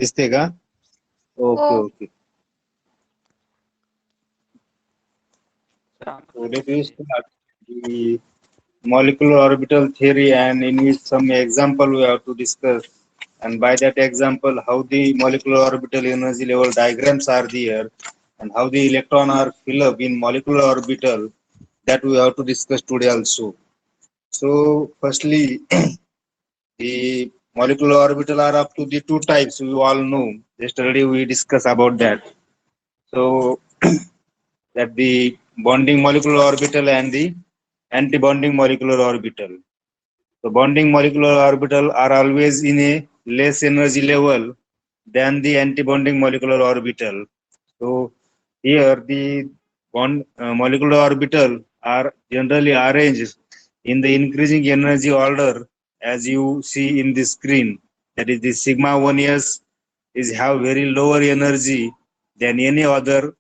दिसते का? ओके हो. Okay. So let me start the molecular orbital theory, and in which some example we have to discuss, and by that example how the molecular orbital energy level diagrams are there, and how the electron are filled up in molecular orbital, that we have to discuss today also. So firstly, the molecular orbital are up to the two types we all know. Yesterday we discussed about that. So that the bonding molecular orbital and the anti-bonding molecular orbital. So bonding molecular orbital are always in a less energy level than the anti-bonding molecular orbital. So here the molecular orbital are generally arranged in the increasing energy order, as you see in the screen. That is, the sigma 1s is have very lower energy than any other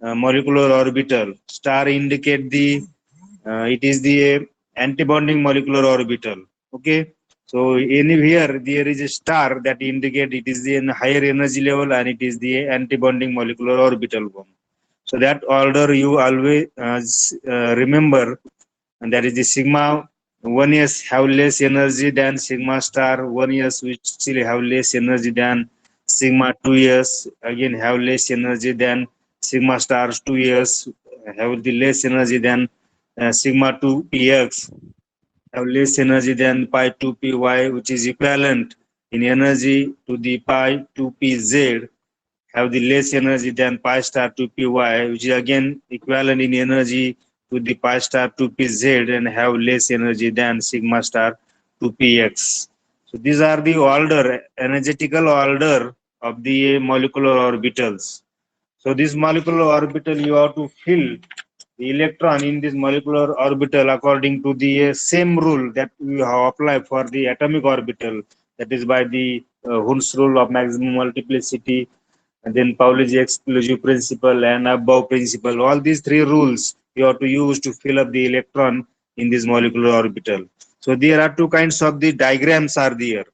molecular orbital. Star indicate the it is the anti-bonding molecular orbital. Okay. So anywhere there is a star that indicate it is the higher energy level, and it is the anti-bonding molecular orbital one. So that order you always remember, and that is the sigma 1s have less energy than sigma star 1s, which still have less energy than sigma 2s, again have less energy than sigma stars 2s, have the less energy than sigma 2px, have less energy than pi 2py, which is equivalent in energy to the pi 2pz, have the less energy than pi star 2py, which is again equivalent in energy to the pi star 2pz, and have less energy than sigma star 2px. So these are the order, energetical order of the molecular orbitals. So this molecular orbital, you have to fill the electron in this molecular orbital according to the same rule that we have applied for the atomic orbital, that is by the Hund's rule of maximum multiplicity, and then Pauli's exclusive principle and above principle. All these three rules you have to use to fill up the electron in this molecular orbital. So there are two kinds of the diagrams are there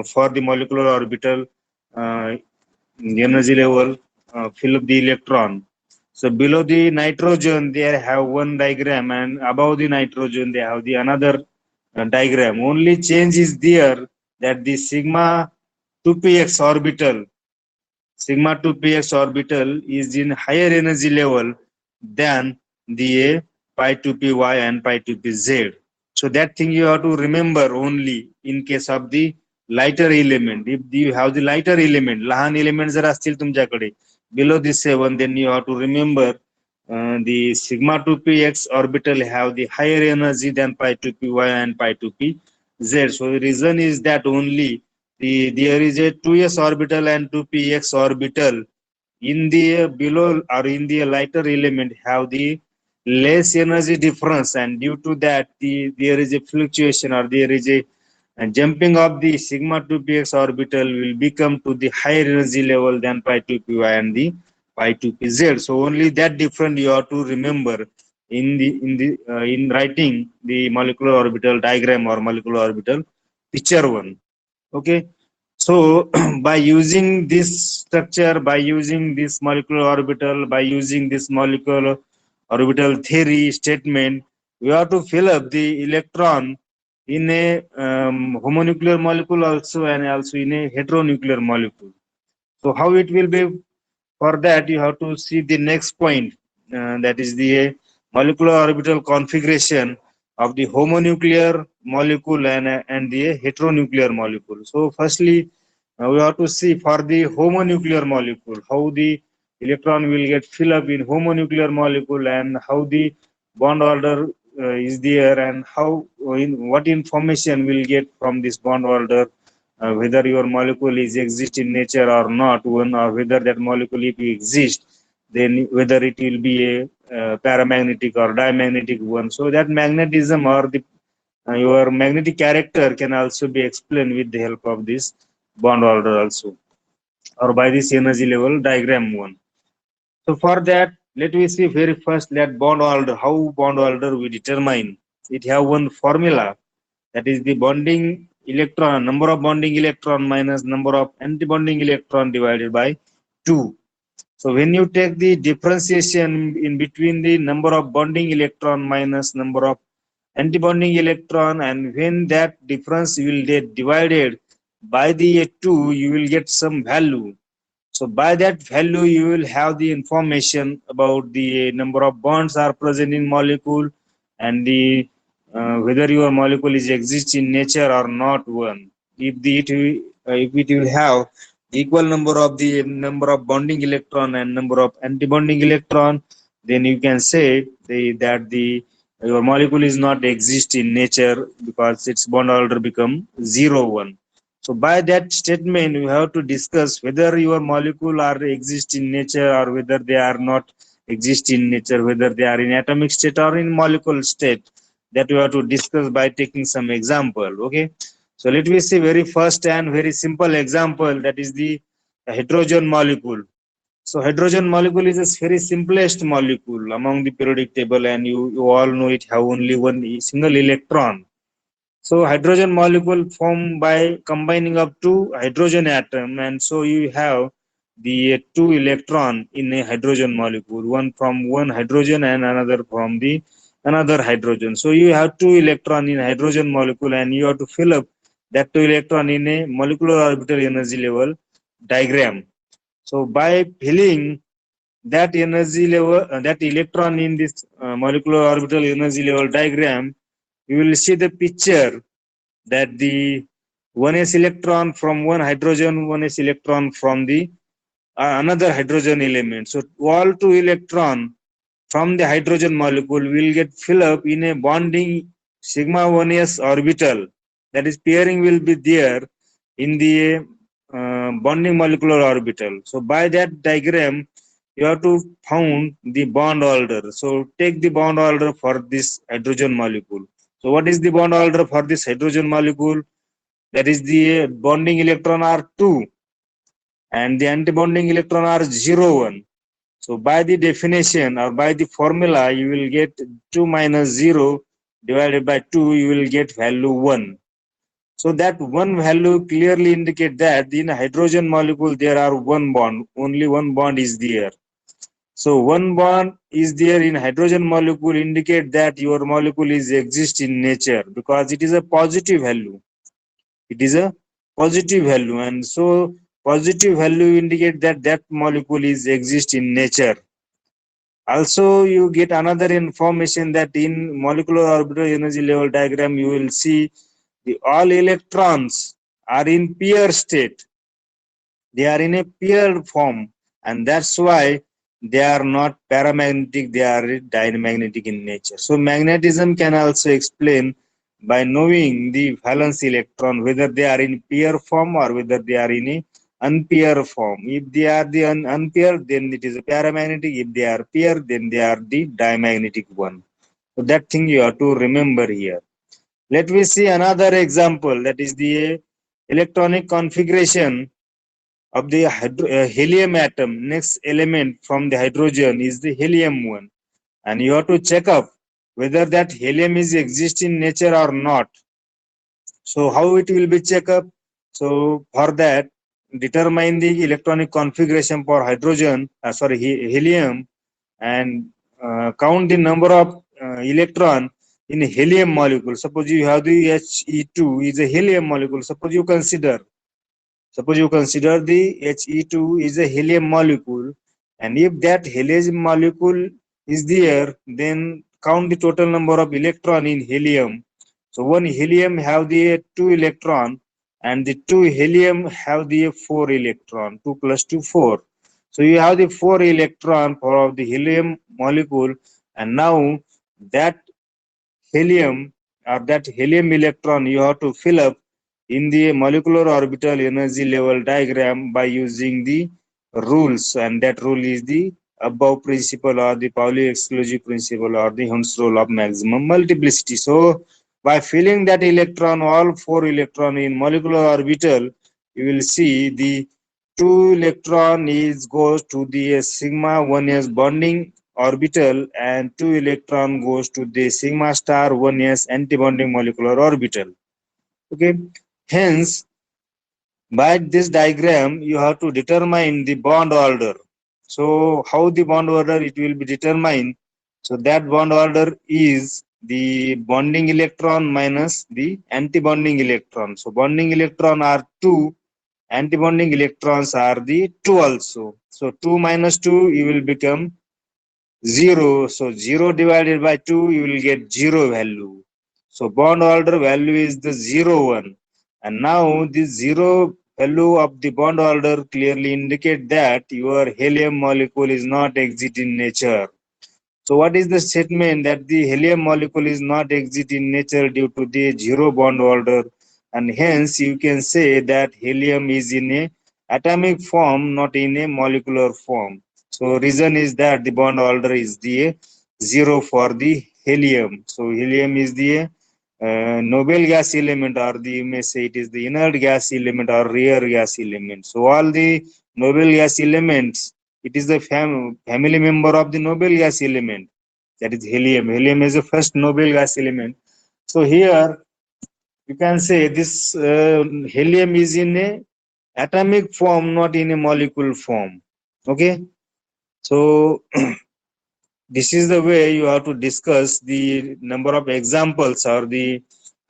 for the molecular orbital uh, energy level fill up the electron. So below the nitrogen they have one diagram, and above the nitrogen they have the another diagram. Only change is there that the sigma 2px orbital, sigma 2px orbital is in higher energy level than the pi 2py and pi 2pz. So that thing you have to remember only in case of the lighter element. If you have the lighter element, लहान element जर असतील तुमच्याकडे below this 7, then you have to remember the sigma 2px orbital have the higher energy than pi 2py and pi 2pz. So the reason is that only there is a 2s orbital and 2px orbital in the below or in the lighter element have the less energy difference, and due to that there is a fluctuation, or there is a jumping of the sigma 2px orbital will become to the higher energy level than pi 2py and the pi 2pz. So only that difference you have to remember in writing the molecular orbital diagram or molecular orbital picture one. Okay. So by using this structure, by using this molecular orbital, by using this molecular orbital theory statement, we have to fill up the electron in a homonuclear molecule also, and also in a heteronuclear molecule. So how it will be? For that you have to see the next point, that is the molecular orbital configuration of the homonuclear molecule and the heteronuclear molecule. So firstly, we have to see for the homonuclear molecule how the electron will get fill up in homonuclear molecule, and how the bond order is there, and how what information will get from this bond order, whether your molecule is exist in nature or not one, or whether that molecule if it exist, then whether it will be a paramagnetic or diamagnetic one. So that magnetism or the your magnetic character can also be explained with the help of this bond order also, or by this energy level diagram one. So for that, let me see very first that bond order, how bond order we determine. It have one formula, that is the bonding electron, number of bonding electron minus number of antibonding electron divided by 2. So when you take the differentiation in between the number of bonding electron minus number of antibonding electron, and when that difference will get divided by the 2, you will get some value. So by that value, you will have the information about the number of bonds are present in molecule, and the whether your molecule is exist in nature or not one. If it will have equal number of the number of bonding electron and number of antibonding electron, then you can say that the your molecule is not exist in nature because its bond order become 0 1. So by that statement, you have to discuss whether your molecule are exist in nature or whether they are not exist in nature, whether they are in atomic state or in molecule state. That we have to discuss by taking some example. Okay. So let me see very first and very simple example, that is the hydrogen molecule. So hydrogen molecule is a very simplest molecule among the periodic table, and you all know it have only one single electron. So hydrogen molecule formed by combining of two hydrogen atom, and so you have the two electron in a hydrogen molecule, one from one hydrogen and another from the another hydrogen. So you have two electron in hydrogen molecule, and you have to fill up that two electron in a molecular orbital energy level diagram. So by filling that energy level, that electron in this molecular orbital energy level diagram, you will see the picture that the 1s electron from one hydrogen, 1s electron from the another hydrogen element. So all two electron from the hydrogen molecule will get filled up in a bonding sigma 1s orbital. That is, pairing will be there in the bonding molecular orbital. So by that diagram, you have to found the bond order. So take the bond order for this hydrogen molecule. So what is the bond order for this hydrogen molecule? That is, the bonding electron are 2 and the antibonding electron are 0 1. So by the definition or by the formula, you will get 2 minus 0 divided by 2, you will get value 1. So that one value clearly indicate that in a hydrogen molecule there are one bond, only one bond is there. So one bond is there in hydrogen molecule indicate that your molecule is exist in nature because it is a positive value. It is a positive value, and so positive value indicate that that molecule is exist in nature. Also, you get another information that in molecular orbital energy level diagram, you will see the all electrons are in pair state. They are in a paired form, and that's why they are not paramagnetic, they are diamagnetic in nature. So magnetism can also explain by knowing the valence electron, whether they are in pair form or whether they are in a unpaired form. If they are the unpaired, then it is a paramagnetic. If they are paired, then they are the diamagnetic one. So that thing you have to remember here. Let me see another example, that is the electronic configuration of the helium atom. Next element from the hydrogen is the helium one, and you have to check up whether that helium is exist in nature or not. So how it will be check up? So for that, determine the electronic configuration for hydrogen, helium, and count the number of electron in a helium molecule. Suppose you have the He2 is a helium molecule. Suppose you consider the He2 is a helium molecule, and if that helium molecule is there, then count the total number of electron in helium. So one helium have the 2 electron, and the 2 helium have the 4 electron. 2 plus 2 4. So you have the 4 electron for the helium molecule, and now that helium or that helium electron you have to fill up in the molecular orbital energy level diagram by using the rules, and that rule is the above principle or the Pauli exclusive principle or the Hund's rule of maximum multiplicity. So by filling that electron, all 4 electron in molecular orbital, you will see the 2 electron is goes to the sigma 1s bonding orbital, and 2 electron goes to the sigma star 1s antibonding molecular orbital. Okay, Hence, by this diagram, you have to determine the bond order. So how the bond order it will be determined? So that bond order is the bonding electron minus the antibonding electron. So bonding electron are 2, antibonding electrons are the 2 also. So 2 minus 2, you will become 0. So 0 divided by 2, you will get 0 value. So bond order value is the 0, 1. And now this 0 value of the bond order clearly indicate that your helium molecule is not exit in nature. So what is the statement that the helium molecule is not exit in nature due to the 0 bond order, and hence you can say that helium is in a atomic form, not in a molecular form. So reason is that the bond order is the 0 for the helium. So helium is the noble gas element, or the you may say it is the inert gas element or rare gas element. So all the noble gas elements, it is the family member of the noble gas element, that is helium. Helium is the first noble gas element. So here you can say this helium is in a atomic form, not in a molecule form. Okay, so this is the way you have to discuss the number of examples, or the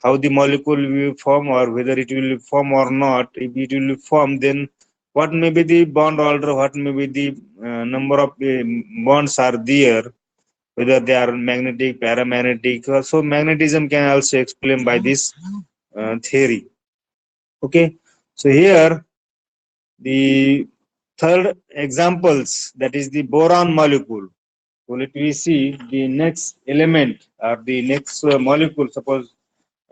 how the molecule will form, or whether it will form or not. If it will form, then what may be the bond order, what may be the number of bonds are there, whether they are magnetic, paramagnetic. So magnetism can also explain by this theory. Okay, so here the third examples, that is the boron molecule. So let me see the next element, or the next molecule. Suppose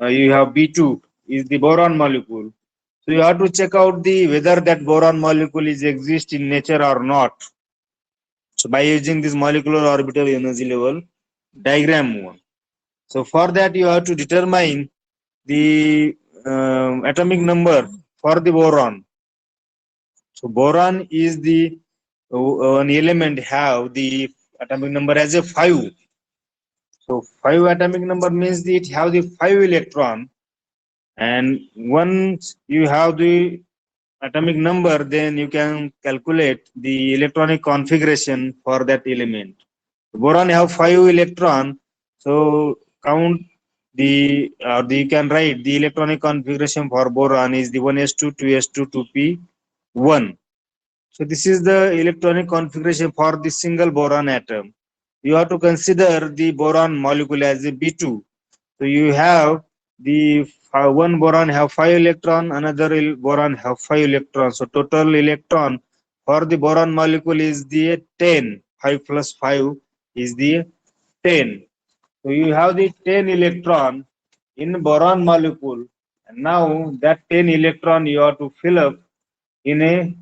you have B2 is the boron molecule. So you have to check out the whether that boron molecule is exist in nature or not. So by using this molecular orbital energy level diagram one. So for that you have to determine the atomic number for the boron. So boron is the an element have the atomic number as a 5. So 5 atomic number means that it have the 5 electron, and once you have the atomic number, then you can calculate the electronic configuration for that element. Boron have 5 electron, so count the you can write the electronic configuration for boron is the 1s2, 2s2, 2p1. So this is the electronic configuration for the single boron atom. You have to consider the boron molecule as a B2. So you have the one boron have 5 electron, another boron have 5 electrons. So total electron for the boron molecule is the 10. 5 plus 5 is the 10. So you have the 10 electron in boron molecule, and now that 10 electron you have to fill up in a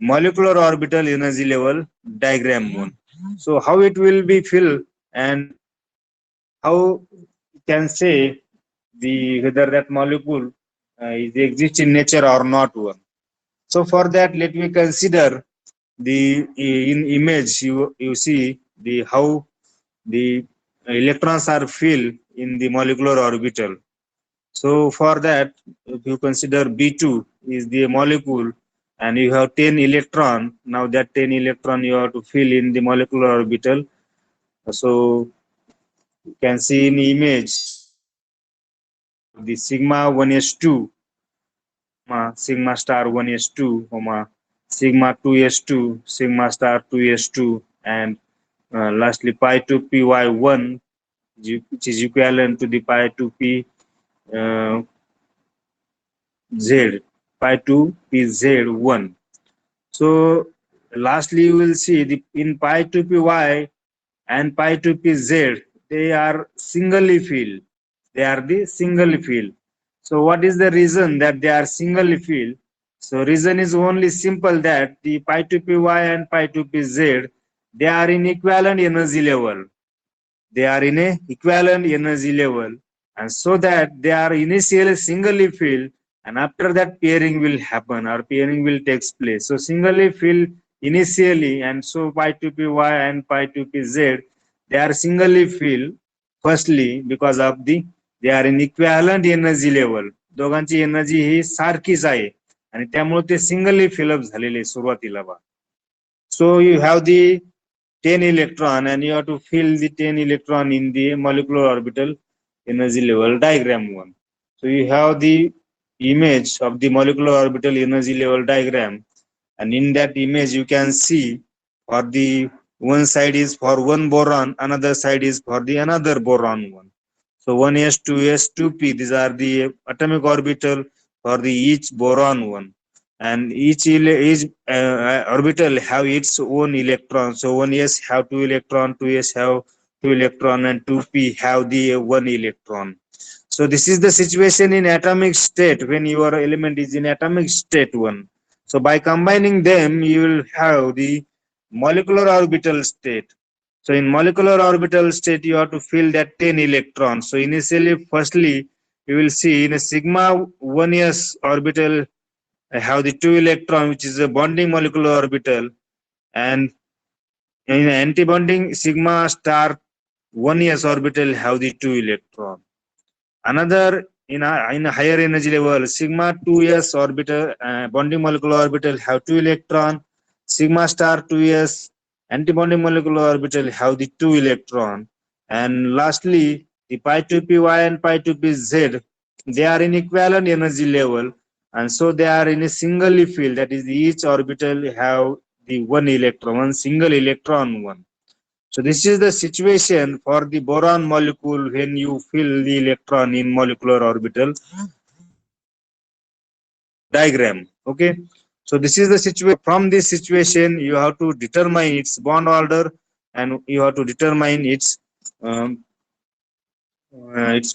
molecular orbital energy level diagram one. So how it will be filled, and how you can say the whether that molecule is exist in nature or not one. So for that, let me consider the in image you see the how the electrons are filled in the molecular orbital. So for that, if you consider B2 is the molecule and you have 10 electron, now that 10 electron you have to fill in the molecular orbital. So you can see in image the sigma 1s2, sigma star 1s2, sigma 2s2, sigma star 2s2, and lastly pi 2 py1, which is equivalent to the pi 2 p uh, z, pi 2 pz1. So lastly you will see the in pi 2 py and pi 2 pz, they are singly filled. They are the single field. So what is the reason that they are single field? So reason is only simple, that the pi 2 py and pi 2 pz, they are in equivalent energy level. They are in a equivalent energy level, and so that they are initially singly filled, and after that pairing will happen, or pairing will takes place. So singly filled initially, and so pi 2 py and pi 2 pz, they are singly filled firstly because of the they are in equivalent energy level. दोघांची energy ही सारखीच आहे आणि त्यामुळे ते singly fill up झालेले सुरुवातीला बा. So you have the 10 electron and you have to fill the 10 electron in the molecular orbital energy level diagram 1. So you have the image of the molecular orbital energy level diagram, and in that image you can see for the one side is for one boron, another side is for the another boron 1. So 1s, 2s, 2p, these are the atomic orbital for the each boron 1, and each orbital have its own electron. So 1s have 2 electron, 2s have 2 electron, and 2p have the 1 electron. So this is the situation in atomic state when your element is in atomic state 1. So by combining them, you will have the molecular orbital state. So in molecular orbital state, you have to fill that 10 electrons. So initially, firstly, you will see in a sigma 1s orbital, I have the 2 electron, which is a bonding molecular orbital, and in anti-bonding sigma star 1s orbital have the 2 electron. Another in a higher energy level, sigma 2s orbital bonding molecular orbital have 2 electron. Sigma star 2s antibonding molecular orbital have the 2 electron. And lastly, the pi 2py and pi 2pz, they are in equivalent energy level, and so they are in a singly filled, that is each orbital have the 1 electron, one single electron 1. So this is the situation for the boron molecule when you fill the electron in molecular orbital diagram. Okay. So this is the situation. From this situation, you have to determine its bond order, and you have to determine its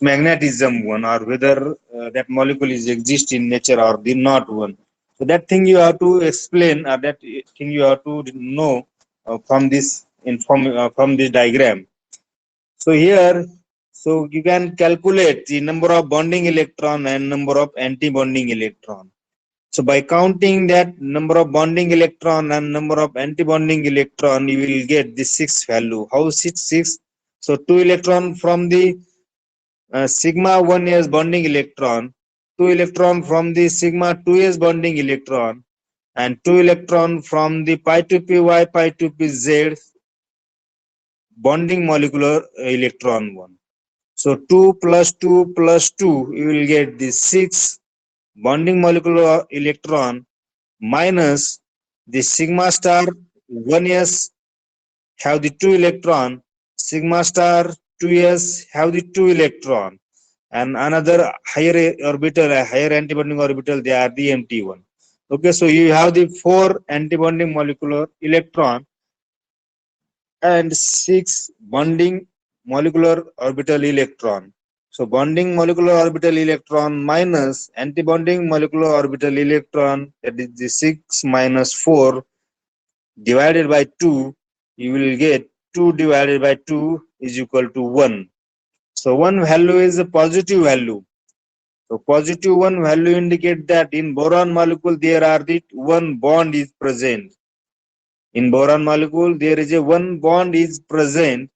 magnetism 1, or whether that molecule is exist in nature or the not 1. So that thing you have to explain, or that thing you have to know from this diagram. So here, so you can calculate the number of bonding electron and number of anti-bonding electron. So by counting that number of bonding electron and number of anti-bonding electron, you will get the 6 value. How is it 6? So 2 electron from the sigma 1s bonding electron, 2 electron from the sigma 2s bonding electron, and 2 electron from the pi 2py, pi 2pz bonding molecular electron 1. So 2 plus 2 plus 2, you will get the 6 bonding molecular electron minus the sigma star 1s have the 2 electron, sigma star 2s have the 2 electron, and another higher orbital, a higher antibonding orbital, they are the empty one. Okay, so you have the 4 antibonding molecular electron and 6 bonding molecular orbital electron. So bonding molecular orbital electron minus antibonding molecular orbital electron, that is the 6 minus 4 divided by 2, you will get 2 divided by 2 is equal to 1. So one value is a positive value. So positive one value indicate that in boron molecule there are the one bond is present. In boron molecule there is a one bond is present,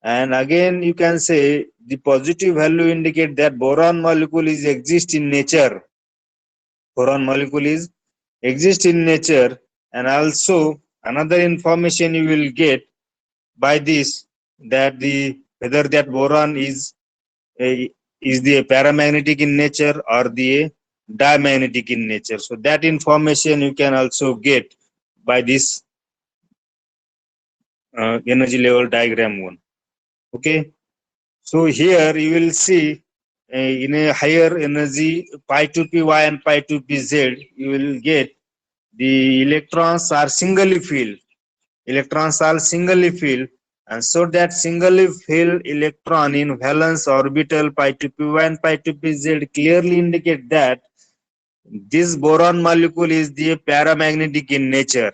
and again you can say the positive value indicate that boron molecule is exist in nature. Boron molecule is exist in nature, and also another information you will get by this, that the whether that boron is the paramagnetic in nature or the diamagnetic in nature. So that information you can also get by this energy level diagram 1. Okay. So here you will see in a higher energy pi 2py and pi 2pz, you will get the electrons are singly filled. Electrons are singly filled, and so that singly filled electron in valence orbital pi 2py and pi 2pz clearly indicate that this boron molecule is the paramagnetic in nature.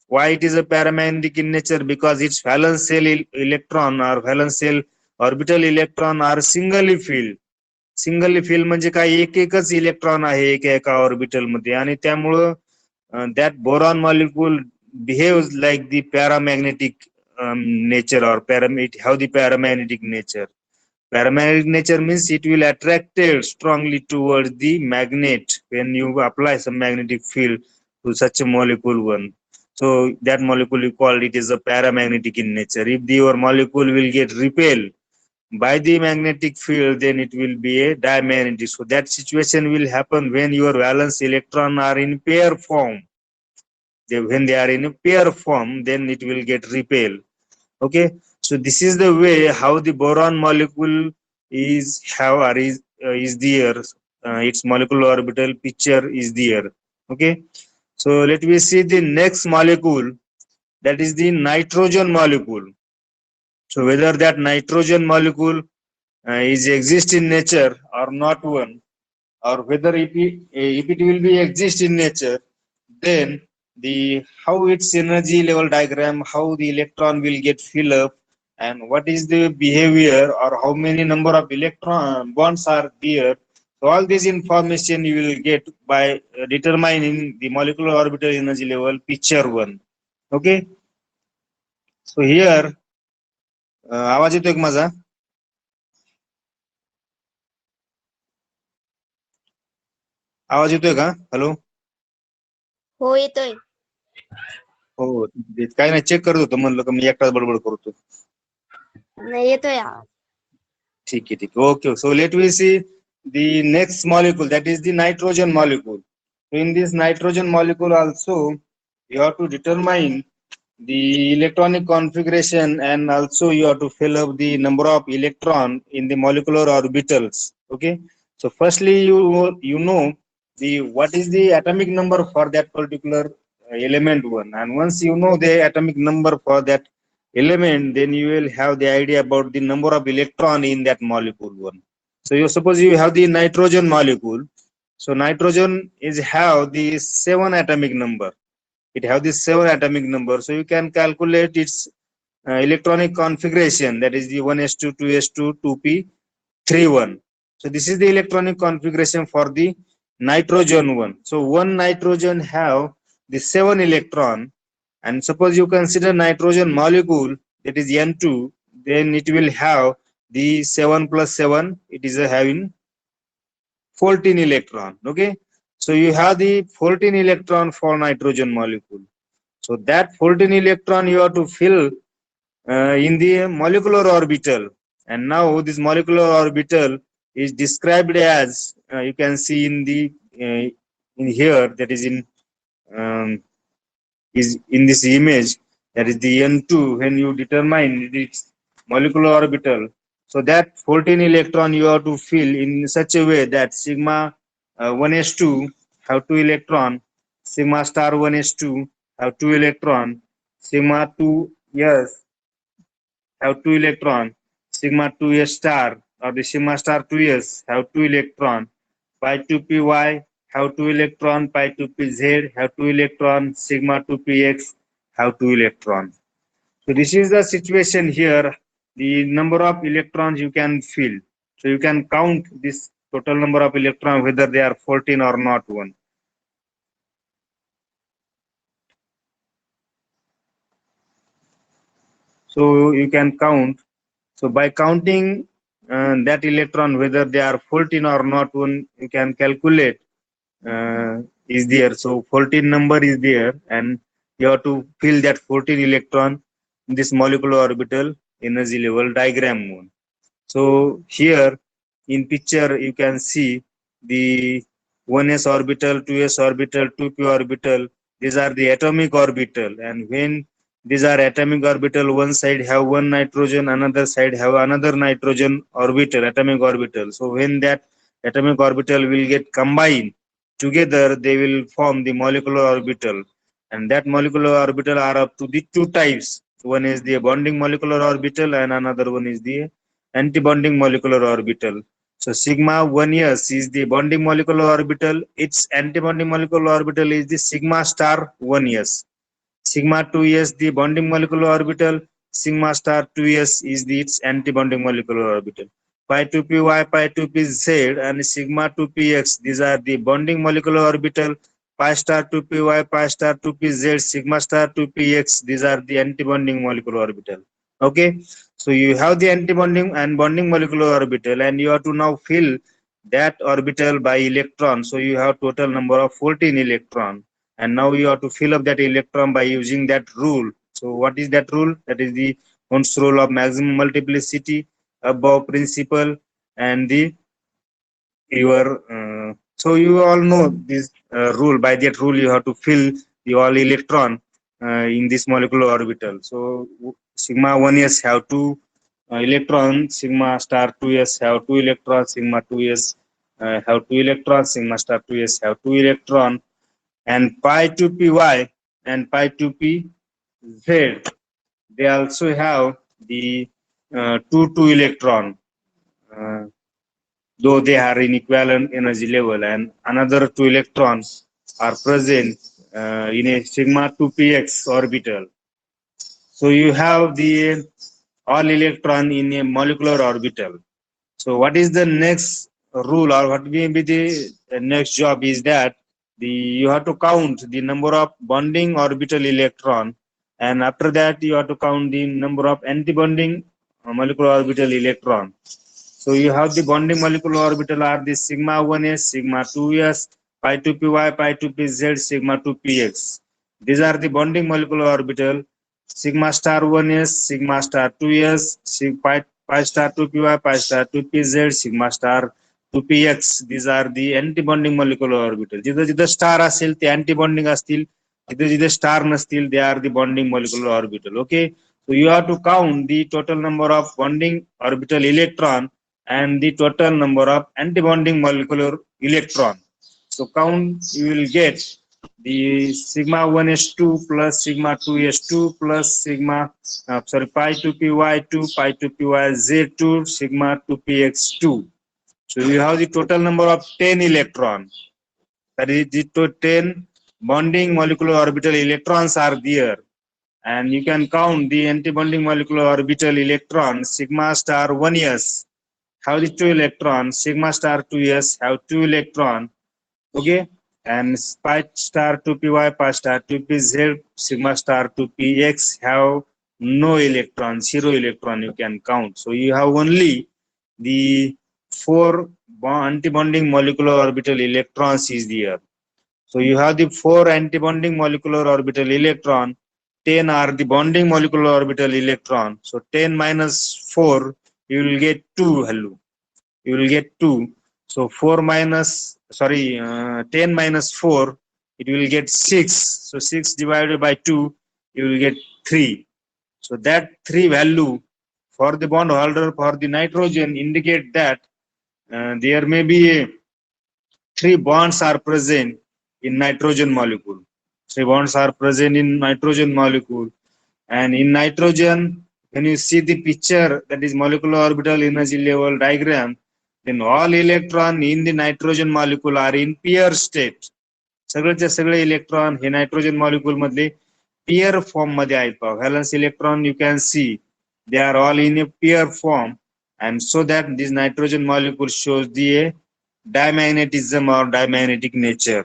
Why it is a paramagnetic in nature? Because its valence shell electron or valence shell orbital electron are singly filled. Single field म्हणजे काय, एक एकच electron आहे एका orbital मध्ये, आणि त्यामुळं that boron molecule behaves like the paramagnetic nature, or it have the paramagnetic nature. Paramagnetic nature means it will attracted strongly towards the magnet when you apply some magnetic field to such a molecule one. So that molecule you call it is a paramagnetic in nature. If your molecule will get repelled by the magnetic field, then it will be a diamagnetic. So that situation will happen when your valence electron are in pair form. When they are in a pair form, then it will get repelled. Okay, so this is the way how the boron molecule is how or is there. Its molecular orbital picture is there. Okay, so let me see the next molecule, that is the nitrogen molecule. So whether that nitrogen molecule is exist in nature or not one, or whether if it will be exist in nature, then the how its energy level diagram, how the electron will get fill up, and what is the behavior or how many number of electron bonds are there. So all this information you will get by determining the molecular orbital energy level picture one. Okay, so here आवाज येतोय का माझा? आवाज येतोय का? Hello. हो येतोय. हो, काय नाही, चेक करत होतो, म्हणलं का मी एकटाच बडबड करतो. नाही येतोय आवाज. ठीक आहे, ठीक आहे. Okay, so let me see the next molecule, that is the nitrogen molecule. In this nitrogen molecule also you have to determine the electronic configuration, and also you have to fill up the number of electron in the molecular orbitals. Okay, so firstly you know the what is the atomic number for that particular element one, and once you know the atomic number for that element, then you will have the idea about the number of electron in that molecule one. So you suppose you have the nitrogen molecule. So nitrogen is have the 7 atomic number. It have this 7 atomic number. So you can calculate its electronic configuration, that is the 1s2, 2s2, 2p, 3,1. So this is the electronic configuration for the nitrogen one. So one nitrogen have the 7 electron, and suppose you consider nitrogen molecule, that is N2, then it will have the 7 plus 7, it is having 14 electron. Okay, so you have the 14 electron for nitrogen molecule. So that 14 electron you have to fill in the molecular orbital, and now this molecular orbital is described as you can see in the in here, that is in this image, that is the N2. When you determine its molecular orbital, so that 14 electron you have to fill in such a way that sigma 1s2 have 2 electron, sigma star 1s2 have 2 electron, sigma 2s have 2 electron, sigma 2s star or the sigma star 2s have 2 electron, pi 2py have 2 electron, pi 2pz have 2 electron, sigma 2px have 2 electron. So this is the situation here, the number of electrons you can fill. So you can count this total number of electrons, whether they are 14 or not one. So you can count. So by counting that electron, whether they are 14 or not one, you can calculate is there. So 14 number is there, and you have to fill that 14 electron in this molecular orbital energy level diagram one. So here in picture you can see the 1s orbital, 2s orbital, 2p orbital. These are the atomic orbital, and when these are atomic orbital, one side have one nitrogen, another side have another nitrogen orbital, atomic orbital. So when that atomic orbital will get combined together, they will form the molecular orbital, and that molecular orbital are up to the two types. One is the bonding molecular orbital, and another one is the antibonding molecular orbital. So sigma 1s is the bonding molecular orbital. Its antibonding molecular orbital is the sigma star 1s. Sigma 2s the bonding molecular orbital. Sigma star 2s is the its antibonding molecular orbital. Pi 2py, pi 2pz, and sigma 2px. These are the bonding molecular orbital. Pi star 2py, pi star 2pz, sigma star 2px. These are the antibonding molecular orbital. Okay, so you have the antibonding and bonding molecular orbital, and you have to now fill that orbital by electron. So you have total number of 14 electron, and now you have to fill up that electron by using that rule. So what is that rule? That is the Hund's rule of maximum multiplicity, above principle, and the your so you all know this rule. By that rule you have to fill the all electron in this molecular orbital. So sigma 1s have two electrons, sigma star 2s have two electrons, sigma 2s have two electrons, sigma star 2s have two electrons, and pi 2 py and pi 2 p z, they also have the two electron, uh, though they are in equivalent energy level, and another two electrons are present in a sigma 2px orbital. So you have the all electron in a molecular orbital. So what is the next rule, or what will be the next job is that you have to count the number of bonding orbital electron, and after that you have to count the number of antibonding molecular orbital electron. So you have the bonding molecular orbital are the sigma 1s, sigma 2s, pi 2py, pi 2pz, sigma 2px. These are the bonding molecular orbital. Sigma star 1s, sigma star 2s, pi star 2py, pi star 2pz, sigma star 2px. These are the antibonding molecular orbital. जिथं जिथं star असेल ते antibonding असतील, जिथं जिथं star नसतील they are the bonding molecular orbital. Okay, so you have to count the total number of bonding orbital electron and the total number of antibonding molecular electron. So count, you will get the sigma 1s2 plus sigma 2s2 plus sigma pi 2py2 pi 2pyz2 sigma 2px2. So you have the total number of 10 electron. That is the 10 bonding molecular orbital electrons are there, and you can count the antibonding molecular orbital electron sigma star 1s have the two electrons, sigma star 2s have two electron. Okay, and pi star 2py, pi star 2pz, sigma star 2px have no electron, zero electron you can count. So you have only the four antibonding molecular orbital electrons is there. So you have the four antibonding molecular orbital electron, 10 are the bonding molecular orbital electron. So 10 minus 4, you will get 2 value. You will get 2. So 4 minus, 10 minus 4, it will get 6. So 6 divided by 2, you will get 3. So that 3 value for the bond holder for the nitrogen indicate that there may be three bonds are present in nitrogen molecule. Three bonds are present in nitrogen molecule. And in nitrogen, when you see the picture, that is molecular orbital energy level diagram, then all electron in the nitrogen molecule are in pair state. सगळेचे सगळे electron हे nitrogen molecule मधले pair form मध्ये आहेत. Valence electron you can see they are all in a pair form, and so that this nitrogen molecule shows the diamagnetism or diamagnetic nature,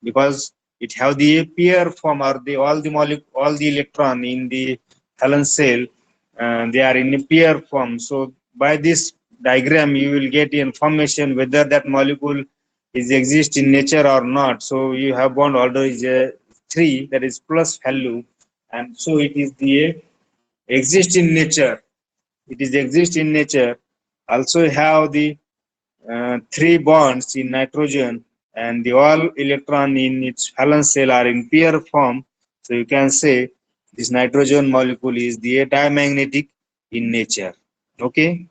because it have the pair form, or the all the electron in the valence shell they are in a pair form. So by this diagram you will get information whether that molecule is exist in nature or not. So you have bond order is a 3, that is plus value, and so it is the exist in nature. It is exist in nature. Also have the 3 bonds in nitrogen, and the all electron in its valence shell are in pair form. So you can say this nitrogen molecule is the diamagnetic in nature. Okay,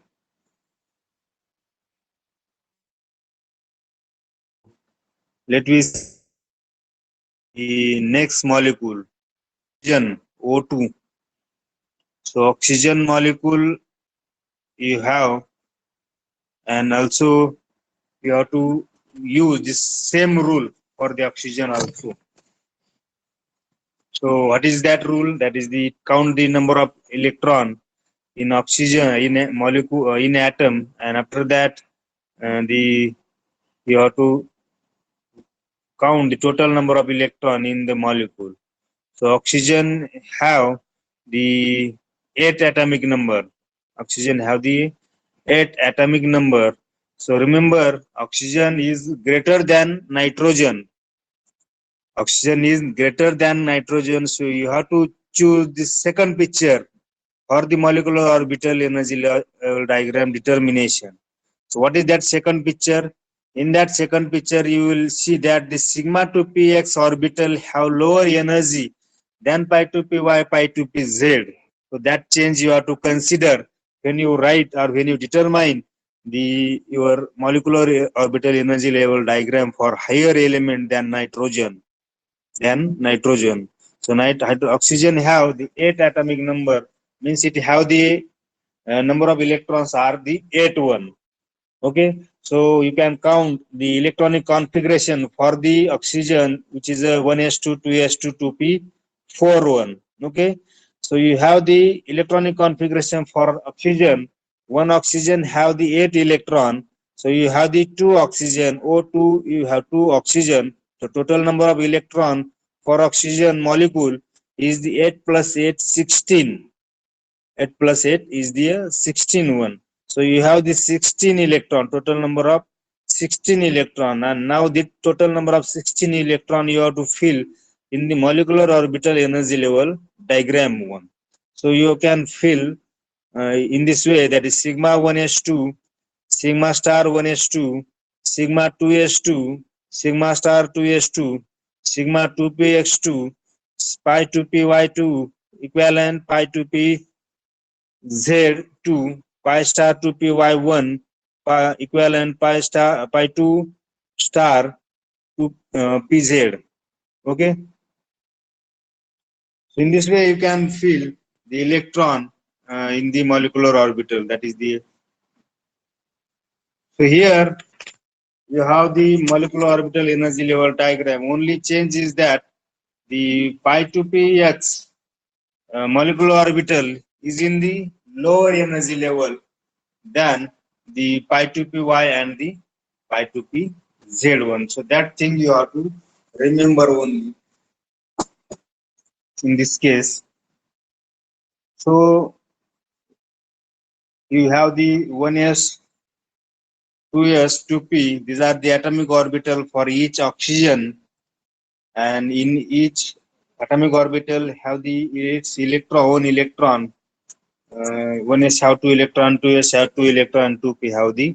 let me see the next molecule, oxygen, O2. So oxygen molecule you have, and also you have to use this same rule for the oxygen also. So what is that rule? That is the count the number of electron in oxygen in a molecule in atom, and after that the you have to count the total number of electron in the molecule. So oxygen have the 8 atomic number. Oxygen have the 8 atomic number. So remember, oxygen is greater than nitrogen. Oxygen is greater than nitrogen. So you have to choose the second picture for the molecular orbital energy level diagram determination. So what is that second picture? In that second picture, you will see that the sigma 2px orbital have lower energy than pi 2py, pi 2pz. So that change you have to consider when you write or when you determine the your molecular orbital energy level diagram for higher element than nitrogen. So oxygen have the 8 atomic number, means it have the number of electrons are the 8 one. Okay, so you can count the electronic configuration for the oxygen, which is a 1s2, 2s2, 2p, 4 1. Okay, so you have the electronic configuration for oxygen. One oxygen have the 8 electron. So you have the 2 oxygen, O2, you have 2 oxygen. The total number of electron for oxygen molecule is the 8 plus 8, 16. 8 plus 8 is the 16 one. So you have the 16 electron, total number of 16 electron, and now the total number of 16 electron you have to fill in the molecular orbital energy level diagram one. So you can fill in this way, that is sigma 1s2, sigma star 1s2, sigma 2s2, sigma star 2s2, sigma 2px2, pi 2py2, equivalent pi 2p Z2, pi star 2py1, pi equivalent pi star pi 2 star 2 pz. Okay, so in this way you can feel the electron in the molecular orbital. That is the, so here you have the molecular orbital energy level diagram. Only change is that the pi 2px molecular orbital is in the lower energy level than the pi 2py and the pi 2pz1. So that thing you have to remember only in this case. So you have the 1s, 2s, 2p. These are the atomic orbital for each oxygen, and in each atomic orbital have the its own electron. 1s have 2 electron, 2s have 2 electron, 2p have the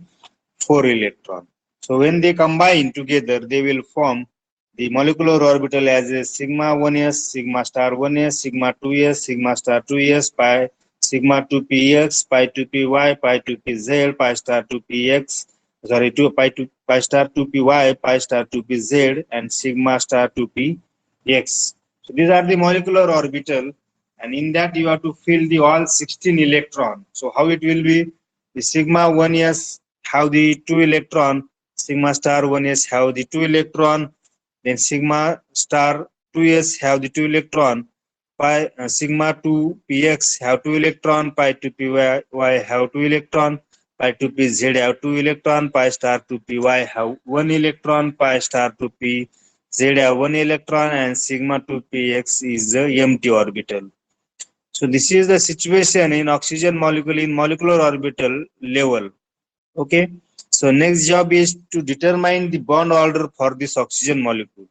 4 electron. So when they combine together, they will form the molecular orbital as a sigma 1s, sigma star 1s, sigma 2s, sigma star 2s, pi sigma 2px, pi 2py, pi 2pz, pi star 2px, sorry, 2 pi 2 pi star 2py, pi star 2pz, and sigma star 2px. So these are the molecular orbital, and in that you have to fill the all 16 electron. So how it will be? The sigma 1s have the 2 electron, sigma star 1s have the 2 electron, then sigma star 2s have the 2 electron, pi sigma 2 px have 2 electron, pi 2 py have 2 electron, pi 2 pz have 2 electron, pi star 2 py have 1 electron, pi star 2 pz have 1 electron, and sigma 2 px is the empty orbital. So this is the situation in oxygen molecule in molecular orbital level. Okay. So next job is to determine the bond order for this oxygen molecule.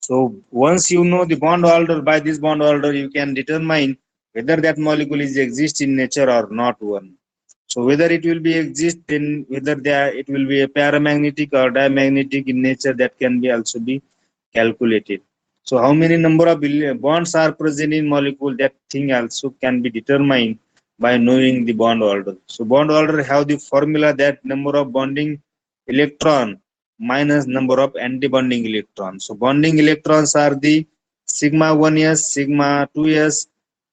So once you know the bond order, by this bond order you can determine whether that molecule is exist in nature or not one. So whether it will be exist in, whether there it will be a paramagnetic or diamagnetic in nature, that can be also be calculated. So how many number of bonds are present in molecule, that thing also can be determined by knowing the bond order. So bond order have the formula that number of bonding electron minus number of antibonding electrons. So bonding electrons are the sigma 1s, sigma 2s,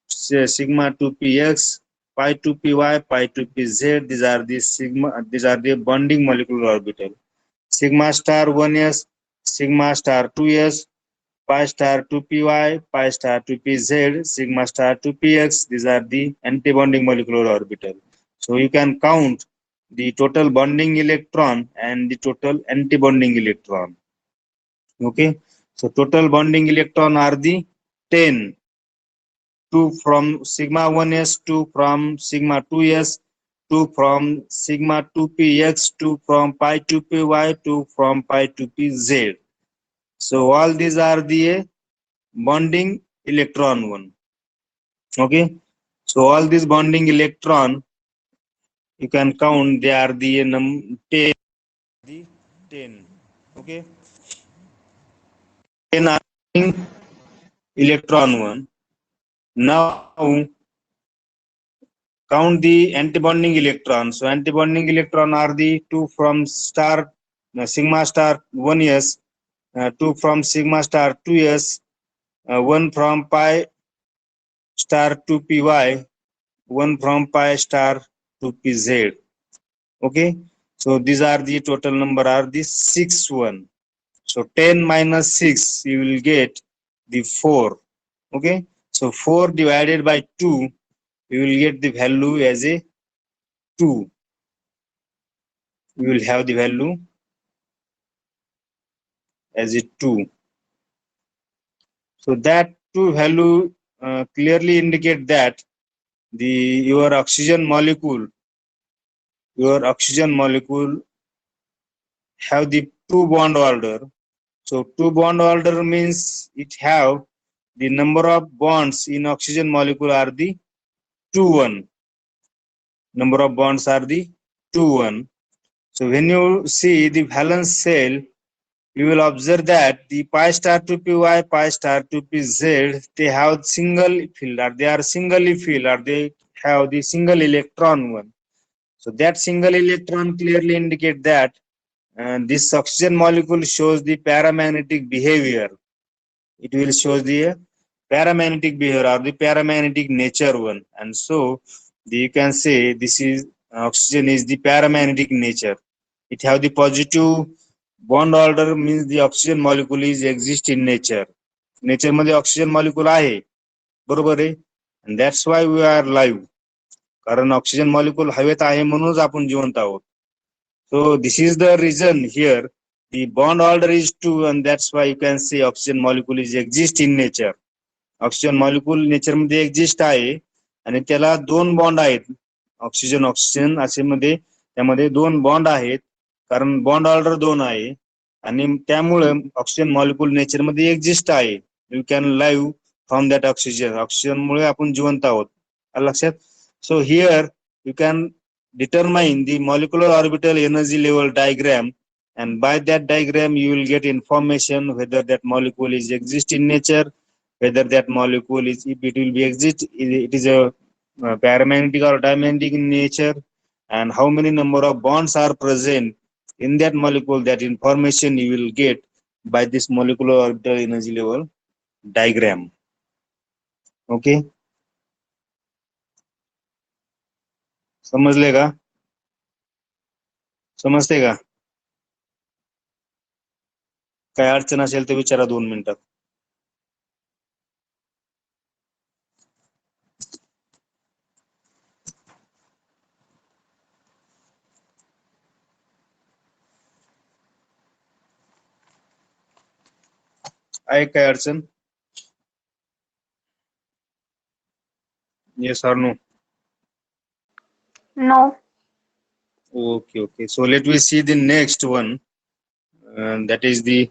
sigma 2px, pi 2py, pi 2pz. These are the sigma. These are the bonding molecular orbital. Sigma star 1s, sigma star 2s, pi star 2py, pi star 2pz, sigma star 2px. These are the antibonding molecular orbital. So you can count the total bonding electron and the total antibonding electron. Okay. So total bonding electron are the 10. 2 from sigma 1s, 2 from sigma 2s, 2 from sigma 2px, 2 from pi 2py, 2 from pi 2pz. So all these are the bonding electron one. Okay. So all these bonding electron, you can count, they are the 10. The 10. Okay. 10 are electron one. Now count the antibonding electrons. So antibonding electron are the 2 from star sigma star 1s, 2 from sigma star 2s, 1 from pi star 2py, 1 from pi star 2pz. Okay, so these are the total number are the 6 one. So 10 minus 6, you will get the 4. Okay, so 4 divided by 2, you will get the value as a 2. You will have the value as a 2. So that 2 value clearly indicate that your oxygen molecule have the 2 bond order. So 2 bond order means it have the number of bonds in oxygen molecule are the 2 1. Number of bonds are the 2 1. So when you see the valence shell, you will observe that the pi star 2py, pi star 2pz, they have single field, or they are singly filled, or they have the single electron one. So that single electron clearly indicate that this oxygen molecule shows the paramagnetic behavior. It will show the paramagnetic behavior or the paramagnetic nature one. And so you can say this is oxygen is the paramagnetic nature. It have the positive bond order means the oxygen molecule is exist in nature. Nature मध्ये oxygen molecule आहे, बरोबर आहे. And that's why we are alive. कारण oxygen molecule हवेत आहे म्हणूनच आपण जिवंत आहोत. So this is the reason here. The bond order is 2, and that's why you can say oxygen molecule is exist in nature. Oxygen molecule nature मध्ये exist आहे आणि त्याला 2 बॉन्ड आहेत. ऑक्सिजन असे मध्ये त्यामध्ये 2 बॉन्ड आहेत, कारण बॉन्ड ऑर्डर 2 आहे आणि त्यामुळे ऑक्सिजन मॉलिक्यूल नेचर मध्ये एक्झिस्ट आहे. You can live from that oxygen मुळे आपण जिवंत आहोत. लक्षात. So here you can determine the molecular orbital energy level diagram, and by that diagram you will get information whether that molecule is exist in nature, whether that molecule is, if it will be exist, it is a paramagnetic or diamagnetic in nature, and how many number of bonds are present in that molecule. That information you will get by this molecular orbital energy level diagram. Okay, समजले का? समजते का? काय अडचण असेल तर विचारा 2 मिनिटात. आहे काय अडचण? Yes or no? No. Okay. So let me see the next one. That is the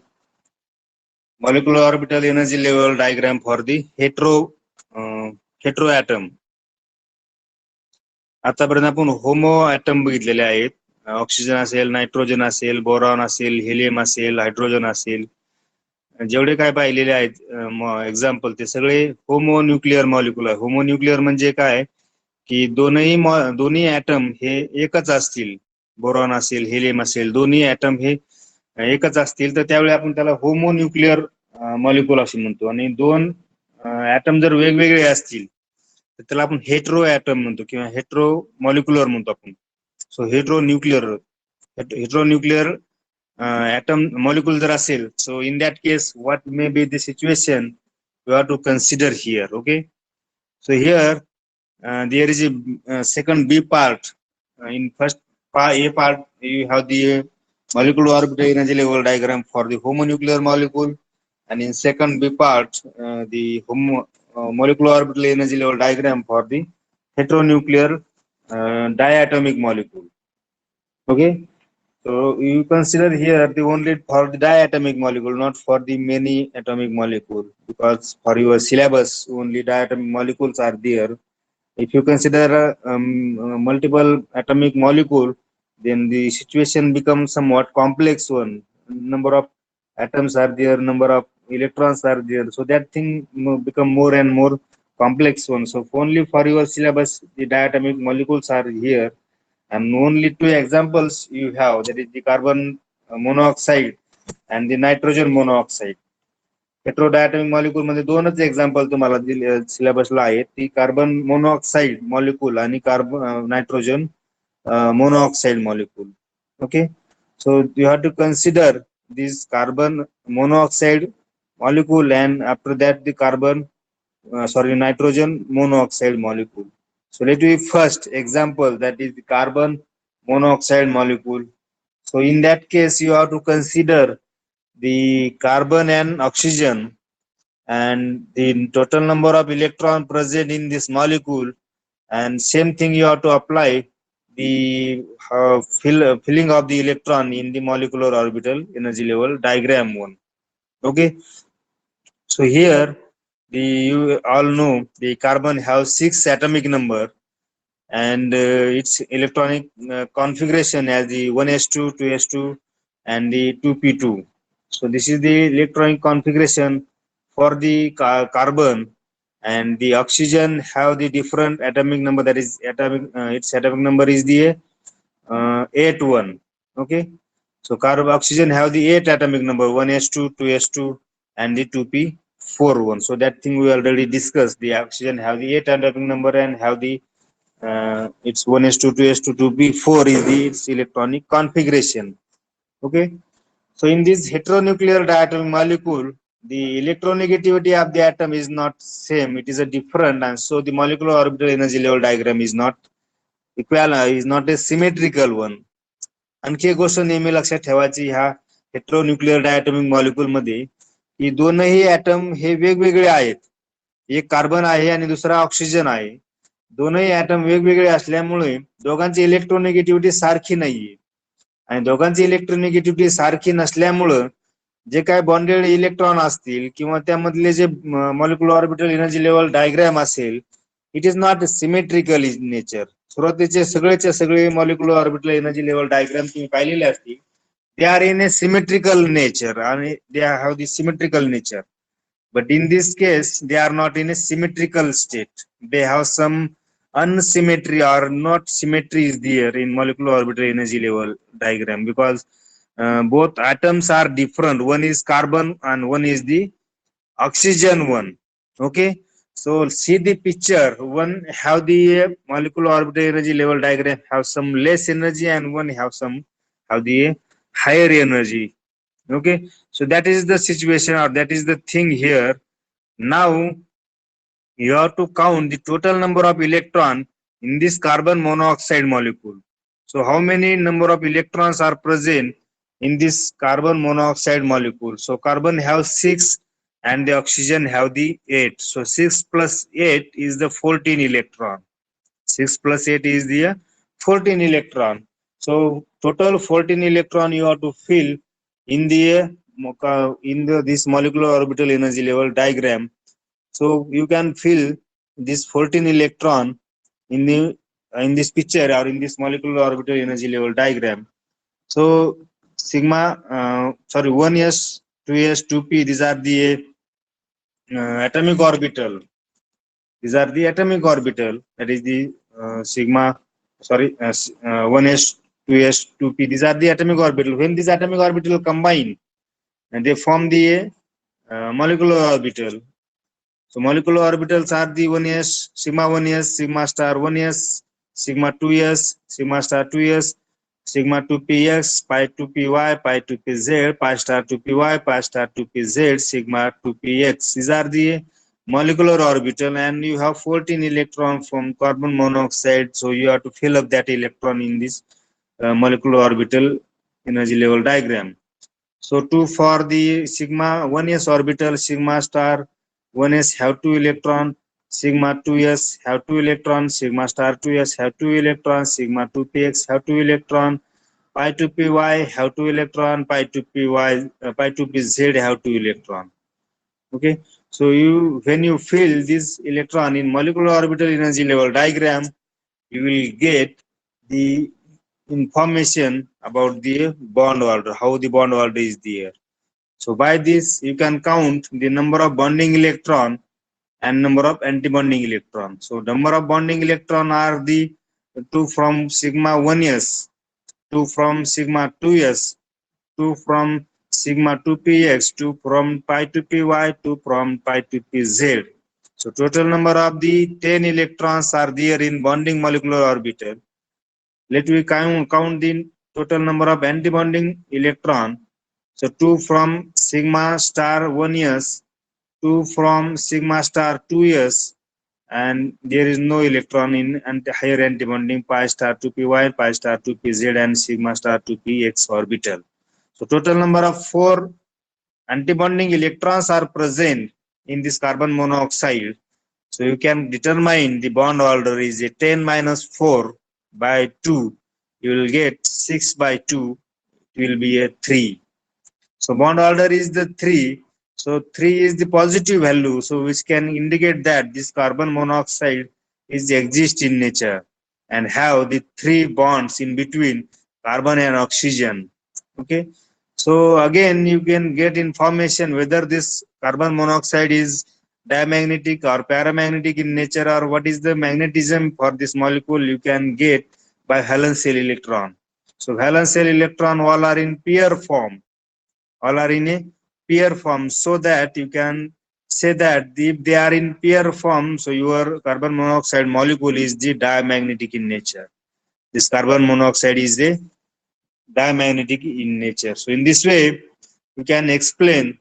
molecular orbital energy level diagram for the heteroatom. आतापर्यंत आपण होमो ॲटम बघितलेले आहेत. ऑक्सिजन असेल, नायट्रोजन असेल, बोरॉन असेल, हेलियम असेल, हायड्रोजन असेल, जेवढे काय पाहिलेले आहेत एक्झाम्पल ते सगळे होमो न्यूक्लिअर मॉलिक्युल आहे. होमो न्यूक्लिअर म्हणजे काय की दोन्ही ॲटम हे एकच असतील. बोरॉन असेल, हेलियम असेल, दोन्ही ॲटम हे एकच असतील तर त्यावेळी आपण त्याला होमो न्यूक्लिअर मॉलिक्युल असे म्हणतो. आणि 2 ॲटम जर वेगवेगळे असतील तर त्याला आपण हेट्रो ॲटम म्हणतो किंवा हेट्रो मॉलिक्युलर म्हणतो आपण. सो हेट्रो न्यूक्लिअर atom molecule जर असेल, so in that case what may be the situation you have to consider here. Okay, so here there is a second B part. In first A part you have the molecular orbital energy level diagram for the homonuclear molecule, and in second B part the molecular orbital energy level diagram for the heteronuclear diatomic molecule. Okay, so you consider here the only for the diatomic molecule, not for the many atomic molecule, because for your syllabus only diatomic molecules are there. If you consider multiple atomic molecule, then the situation becomes somewhat complex one. Number of atoms are there, number of electrons are there, so that thing become more and more complex one. So only for your syllabus, the diatomic molecules are here, and only two examples you have, that is the carbon monoxide and the nitrogen monoxide. Heterodiatomic molecule मध्ये दोनच example तुम्हाला सिलेबसला आहेत, ती carbon monoxide molecule आणि carbon nitrogen monoxide molecule. Okay, so you have to consider this carbon monoxide molecule, and after that the nitrogen monoxide molecule. So let me first example, that is the carbon monoxide molecule. So in that case you have to consider the carbon and oxygen and the total number of electron present in this molecule, and same thing you have to apply the filling of the electron in the molecular orbital energy level diagram one. Okay, so here you all know the carbon has 6 atomic number, and its electronic configuration as the 1s2 2s2 and the 2p2. So this is the electronic configuration for the carbon, and the oxygen have the different atomic number, that is atomic its atomic number is the 8 1. Okay, so carbon oxygen have the 8 atomic number, 1s2 2s2 and the 2p41. So that thing we already discussed, the oxygen have the 8 atomic number and have the it's 1s2 2s2 2p4 is the its electronic configuration. Okay, so in this heteronuclear diatomic molecule, the electronegativity of the atom is not same, it is a different, and so the molecular orbital energy level diagram is not equal, is not a symmetrical one. आणखी एक गोष्ट नेहमी लक्षात ठेवायची ह्या हेट्रोन्यूक्लिअर diatomic molecule मध्ये, की दोनही ऍटम हे वेगवेगळे आहेत. एक कार्बन आहे आणि दुसरा ऑक्सिजन आहे. दोनही ऍटम वेगवेगळे असल्यामुळे दोघांची इलेक्ट्रोनेगेटिव्हिटी सारखी नाहीये, आणि दोघांची इलेक्ट्रोनेगेटिव्हिटी सारखी नसल्यामुळं जे काय बॉन्डेड इलेक्ट्रॉन असतील किंवा त्यामधले जे molecular orbital energy level diagram असेल, it is not symmetrical in nature. सुरुवातीचे सगळेचे सगळे molecular orbital energy level diagram तुम्ही पाहिलेले असतील, they are in a symmetrical nature आणि they have the symmetrical nature. But in this case, they are not in a symmetrical state. They have some unsymmetry or not symmetry is there in molecular orbital energy level diagram, because both atoms are different. One is carbon and one is the oxygen one. Okay, so see the picture. One have the molecular orbital energy level diagram have some less energy, and one have the higher energy. Okay, so that is the situation, or that is the thing here. Now you have to count the total number of electron in this carbon monoxide molecule. So how many number of electrons are present in this carbon monoxide molecule? So carbon have 6 and the oxygen have the 8. So 6 plus 8 is the 14 electron. 6 plus 8 is the 14 electron. So total 14 electron you have to fill in this molecular orbital energy level diagram. So you can fill this 14 electron in this picture or in this molecular orbital energy level diagram. So sigma 1s 2s 2p, these are the atomic orbital. These are the atomic orbital, that is the sigma 1s 2s 2p, these are the atomic orbital. When these atomic orbital combine, and they form the molecular orbital. So molecular orbitals are the 1s, sigma 1s, sigma star 1s, sigma 2s, sigma star 2s, sigma 2px, pi 2py, pi 2pz, pi star 2py, pi star 2pz, sigma 2px. These are the molecular orbital, and you have 14 electron from carbon monoxide, so you have to fill up that electron in this molecular orbital energy level diagram. So for the sigma 1s orbital, sigma star 1s have 2 electron, sigma 2s have 2 electron, sigma star 2s have 2 electron, sigma 2px have 2 electron, pi 2py have 2 electron, pi 2pz have 2 electron. Okay, so you when you fill this electron in molecular orbital energy level diagram, you will get the information about the bond order, how the bond order is there. So by this you can count the number of bonding electron and number of antibonding electron. So number of bonding electron are the 2 from sigma 1s, 2 from sigma 2s, 2 from sigma 2px, 2 from pi 2py, 2 from pi 2pz. So total number of the 10 electrons are there in bonding molecular orbital. Let me count the total number of antibonding electron. So 2 from sigma star 1s, 2 from sigma star 2s, and there is no electron in higher antibonding pi star 2py, pi star 2pz, and sigma star 2px orbital. So total number of 4 antibonding electrons are present in this carbon monoxide. So you can determine the bond order is a 10 minus 4 by 2. You will get 6 by 2. It will be a 3. So bond order is the 3. So 3 is the positive value. So which can indicate that this carbon monoxide is exist in nature and have the 3 bonds in between carbon and oxygen. Okay. So again, you can get information whether this carbon monoxide is diamagnetic or paramagnetic in nature, or what is the magnetism for this molecule you can get by valence shell electron. So valence shell electron all are in pair form, all are in a pair form, so that you can say that if they are in pair form, so your carbon monoxide molecule is the diamagnetic in nature. This carbon monoxide is a diamagnetic in nature. So in this way, we can explain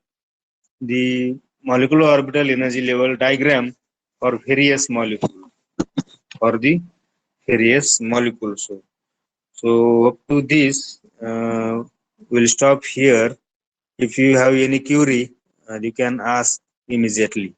the molecular orbital energy level diagram for various molecules. For the various molecules. So up to this, we'll stop here. If you have any query, you can ask immediately.